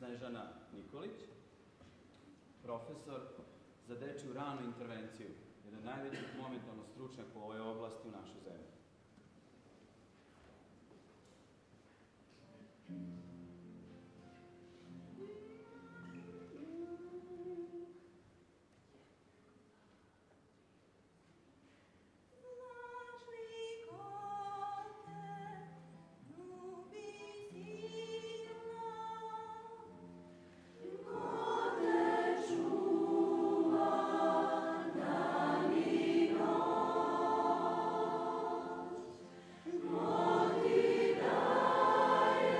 Snežana Nikolić, profesor za dečiju ranu intervenciju, jedan najveći momentalno stručnjak u ovoj oblasti u našoj zemlji. Ti daje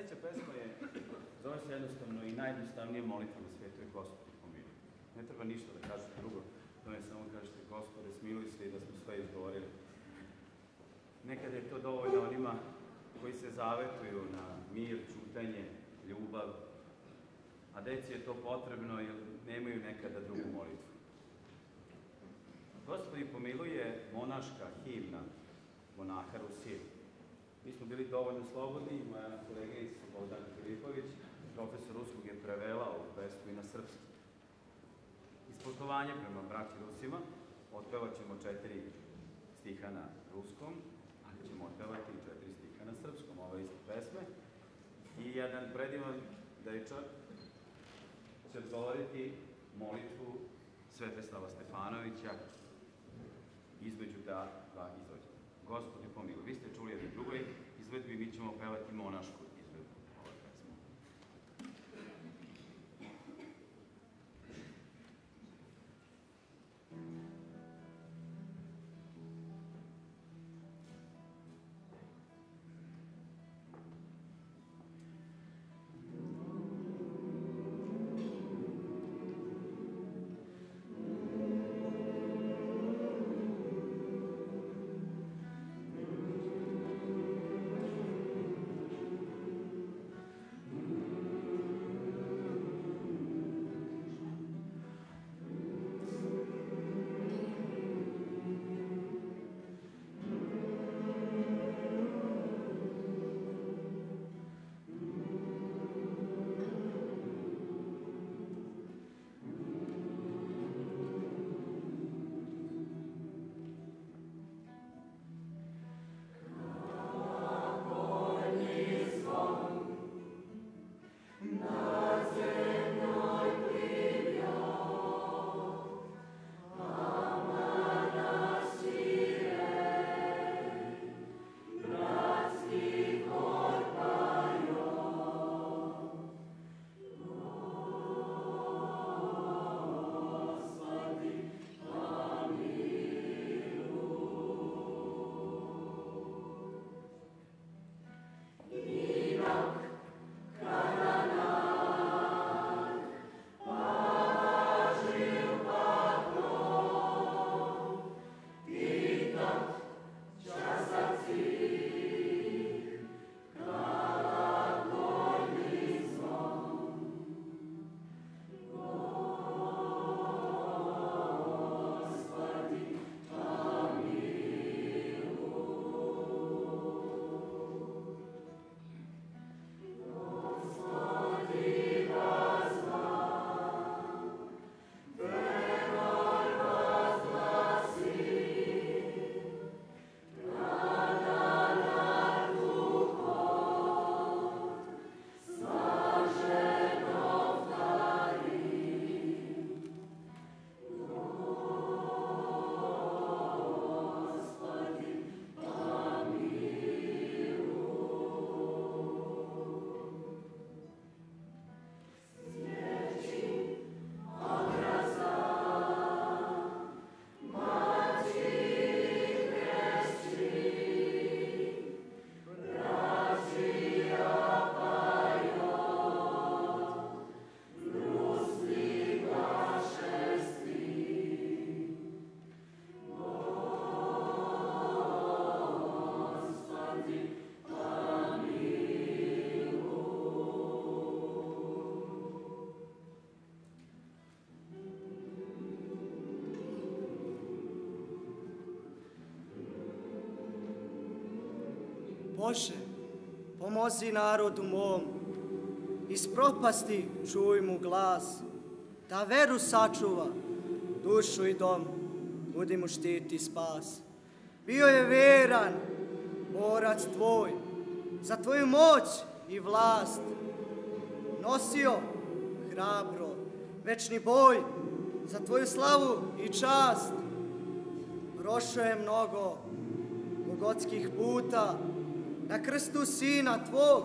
Sledeća pesma je, zove se jednostavno i najjednostavnija molitva na svijetu je Gospodi pomiluj. Ne treba ništa da kažete drugo, to ne samo kažete Gospode smiluj se i da smo sve izgovorili. Nekada je to dovoljno onima koji se zavetuju na mir, čutanje, ljubav, a deci je to potrebno jer nemaju nekada drugu molitvu. Gospodi pomiluj je monaška himna monaha Rusije. Mi smo bili dovoljno slobodni, moja koleginica Bogdana Filipović, profesor ruskog, je prevela ovu pesmu i na srpski. Iz poštovanja prema braći Rusima otpevat ćemo 4 stiha na ruskom, ali ćemo otpevati i 4 stiha na srpskom ove iste pesme. I jedan predivan dečak će odgovoriti molitvu Svetoslava Stefanovića između dva izvođenja. Gospodi pomiluj. Vi ste čuli jednu drugoj izvedbi, mi ćemo pevati monašku izvedbu ove pesme. Bože, pomozi narodu mom, iz propasti čuj mu glas, da veru sačuva, dušu i dom, budi mu štit i spas. Bio je veran, borac tvoj, za tvoju moć i vlast. Nosio hrabro, večni boj, za tvoju slavu i čast. Prošao je mnogo bogotskih puta, na krstu sina tvog,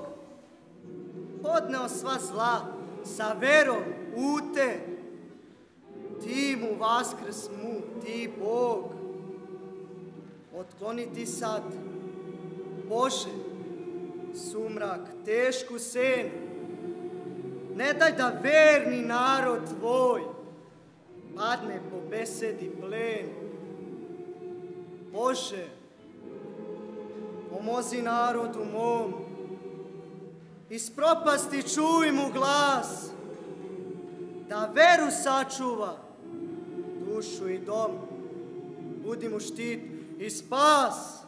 podneo sva zla, sa verom ute, ti mu vaskrs mu, ti Bog. Otkloniti sad, Bože, sumrak, tešku senu. Ne daj da verni narod tvoj padne po besedi plen. Bože, pomozi narodu mom, iz propasti čuj mu glas, da veru sačuva, dušu i dom, budi mu štit i spas.